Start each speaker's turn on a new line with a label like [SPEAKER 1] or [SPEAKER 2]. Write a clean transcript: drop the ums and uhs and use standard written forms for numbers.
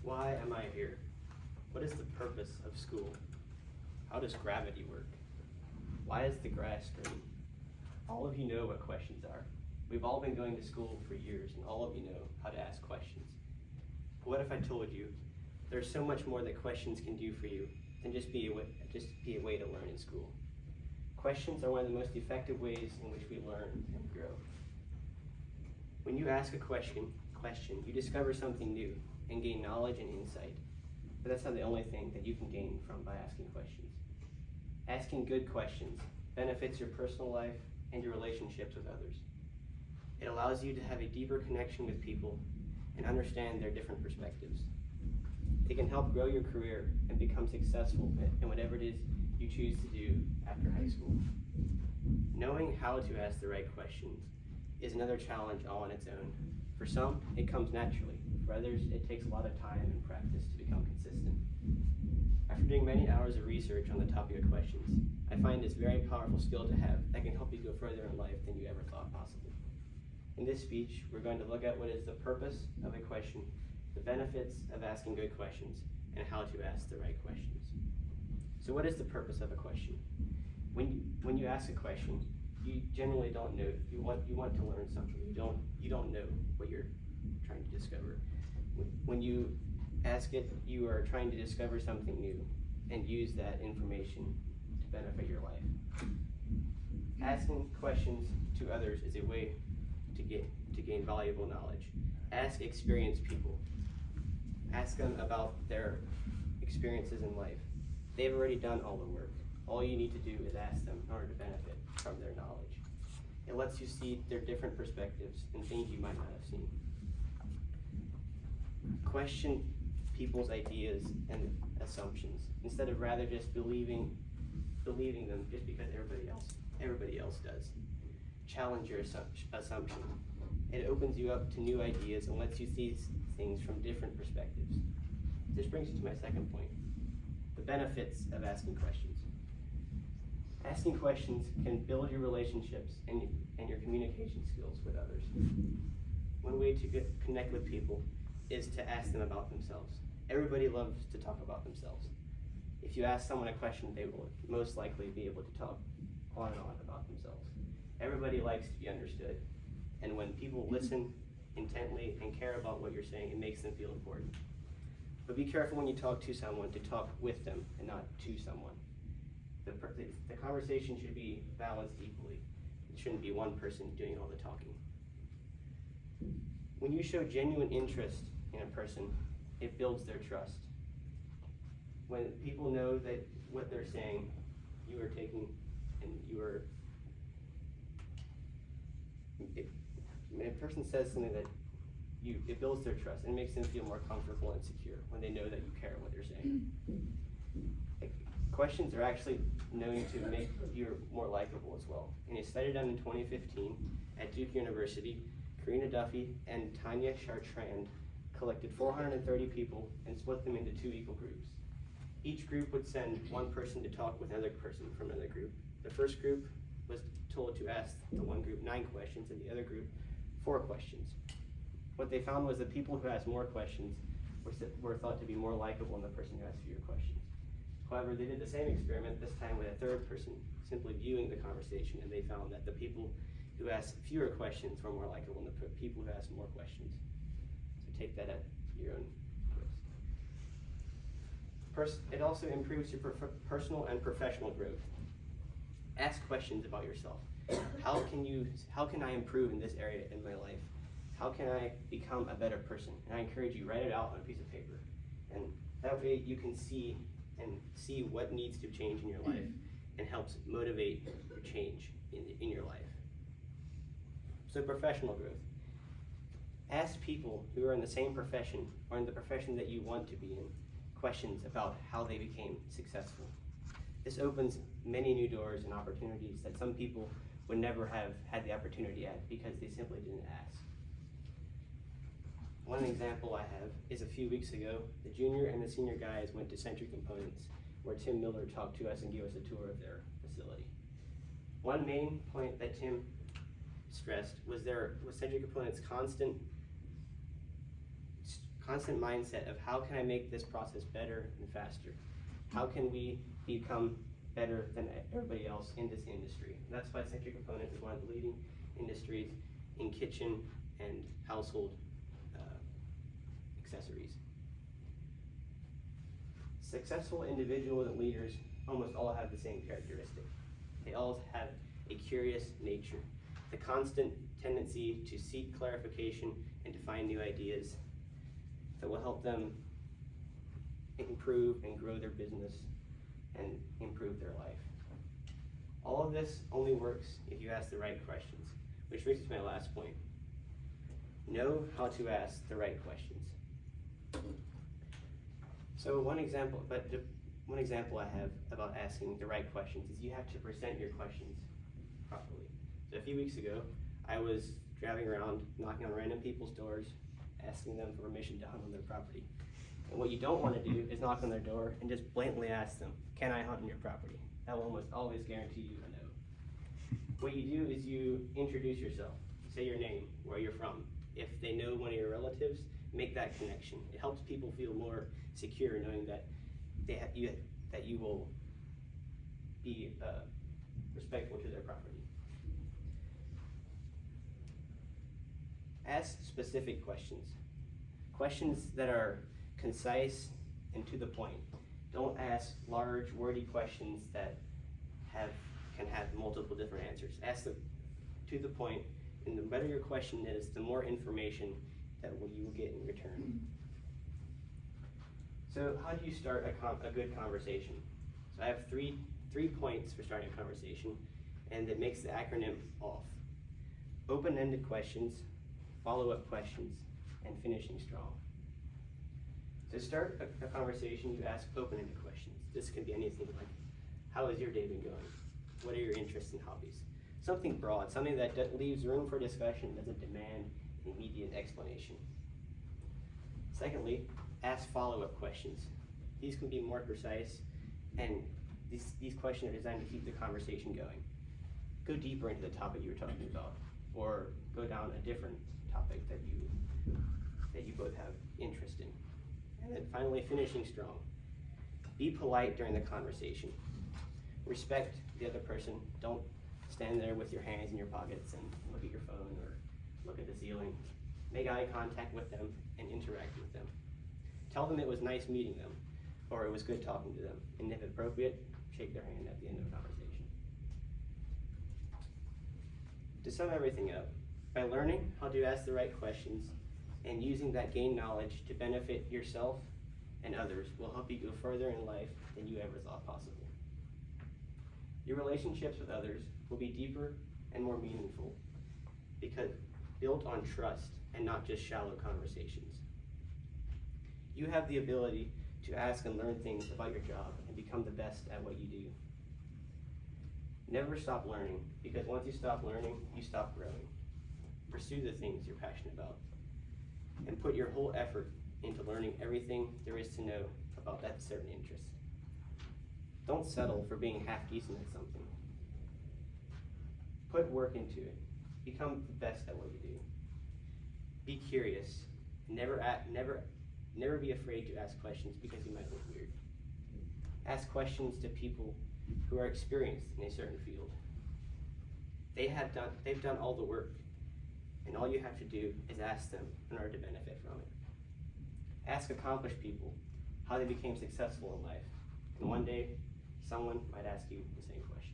[SPEAKER 1] Why am I here? What is the purpose of school? How does gravity work? Why is the grass green? All of you know what questions are. We've all been going to school for years, and all of you know how to ask questions. But what if I told you there's so much more that questions can do for you than just be a way to learn in school? Questions are one of the most effective ways in which we learn and grow. When you ask a question, you discover something new and gain knowledge and insight. But that's not the only thing that you can gain from by asking questions. Asking good questions benefits your personal life and your relationships with others. It allows you to have a deeper connection with people and understand their different perspectives. It can help grow your career and become successful in whatever it is you choose to do after high school. Knowing how to ask the right questions is another challenge all on its own. For some, it comes naturally. For others, it takes a lot of time and practice to become consistent. After doing many hours of research on the topic of questions, I find this very powerful skill to have that can help you go further in life than you ever thought possible. In this speech, we're going to look at what is the purpose of a question, the benefits of asking good questions, and how to ask the right questions. So what is the purpose of a question? When you ask a question, you generally don't know. You want to learn something. You don't know what you're trying to discover. When you ask it, you are trying to discover something new and use that information to benefit your life. Asking questions to others is a way to gain valuable knowledge. Ask experienced people. Ask them about their experiences in life. They've already done all the work. All you need to do is ask them in order to benefit from their knowledge. It lets you see their different perspectives and things you might not have seen. Question people's ideas and assumptions instead of rather just believing them just because everybody else does. Challenge your assumption. It opens you up to new ideas and lets you see things from different perspectives. This brings you to my second point, the benefits of asking questions. Asking questions can build your relationships and your communication skills with others. One way to connect with people is to ask them about themselves. Everybody loves to talk about themselves. If you ask someone a question, they will most likely be able to talk on and on about themselves. Everybody likes to be understood. And when people listen intently and care about what you're saying, it makes them feel important. But be careful when you talk to someone to talk with them and not to someone. The conversation should be balanced equally. It shouldn't be one person doing all the talking. When you show genuine interest in a person, it builds their trust. When people know that what they're saying, you are taking and when a person says something that it builds their trust and makes them feel more comfortable and secure when they know that you care what they're saying. Questions are actually known to make you more likable as well. In a study done in 2015 at Duke University, Karina Duffy and Tanya Chartrand collected 430 people and split them into two equal groups. Each group would send one person to talk with another person from another group. The first group was told to ask the one group 9 questions and the other group 4 questions. What they found was that people who asked more questions were thought to be more likable than the person who asked fewer questions. However, they did the same experiment, this time with a third person simply viewing the conversation, and they found that the people who asked fewer questions were more likable than the people who asked more questions. So take that at your own risk. It also improves your personal and professional growth. Ask questions about yourself. How can I improve in this area in my life? How can I become a better person? And I encourage you, write it out on a piece of paper. And that way you can see what needs to change in your life and helps motivate your change in your life. So professional growth. Ask people who are in the same profession or in the profession that you want to be in questions about how they became successful. This opens many new doors and opportunities that some people would never have had the opportunity at because they simply didn't ask. One example I have is a few weeks ago, the junior and the senior guys went to Century Components where Tim Miller talked to us and gave us a tour of their facility. One main point that Tim stressed was Century Components' constant constant mindset of how can I make this process better and faster? How can we become better than everybody else in this industry? And that's why Century Components is one of the leading industries in kitchen and household accessories. Successful individuals and leaders almost all have the same characteristic. They all have a curious nature, the constant tendency to seek clarification and to find new ideas that will help them improve and grow their business and improve their life. All of this only works if you ask the right questions, which brings us to my last point. Know how to ask the right questions. So one example I have about asking the right questions is you have to present your questions properly. So a few weeks ago, I was driving around, knocking on random people's doors, asking them for permission to hunt on their property. And what you don't want to do is knock on their door and just blatantly ask them, can I hunt on your property? That will almost always guarantee you a no. What you do is you introduce yourself, say your name, where you're from. If they know one of your relatives, make that connection. It helps people feel more secure knowing that you will be respectful to their property. Ask specific questions. Questions that are concise and to the point. Don't ask large, wordy questions that can have multiple different answers. Ask them to the point, and the better your question is, the more information that you will get in return. So how do you start a good conversation? So I have three points for starting a conversation, and it makes the acronym OFF. Open-ended questions, follow-up questions, and finishing strong. To start a conversation, you ask open-ended questions. This can be anything like, how has your day been going? What are your interests and hobbies? Something broad, something that leaves room for discussion, doesn't demand an immediate explanation. Secondly, ask follow-up questions. These can be more precise, and these questions are designed to keep the conversation going. Go deeper into the topic you were talking about, or go down a different topic that you both have interest in. And then finally, finishing strong. Be polite during the conversation. Respect the other person. Don't stand there with your hands in your pockets and look at your phone or look at the ceiling. Make eye contact with them and interact with them. Tell them it was nice meeting them, or it was good talking to them. And if appropriate, shake their hand at the end of the conversation. To sum everything up, by learning how to ask the right questions and using that gained knowledge to benefit yourself and others will help you go further in life than you ever thought possible. Your relationships with others will be deeper and more meaningful because built on trust and not just shallow conversations. You have the ability to ask and learn things about your job and become the best at what you do. Never stop learning, because once you stop learning, you stop growing. Pursue the things you're passionate about and put your whole effort into learning everything there is to know about that certain interest. Don't settle for being half decent at something. Put work into it. Become the best at what you do. Be curious. Never be afraid to ask questions because you might look weird. Ask questions to people who are experienced in a certain field. They've done all the work, and all you have to do is ask them in order to benefit from it. Ask accomplished people how they became successful in life, and one day someone might ask you the same question.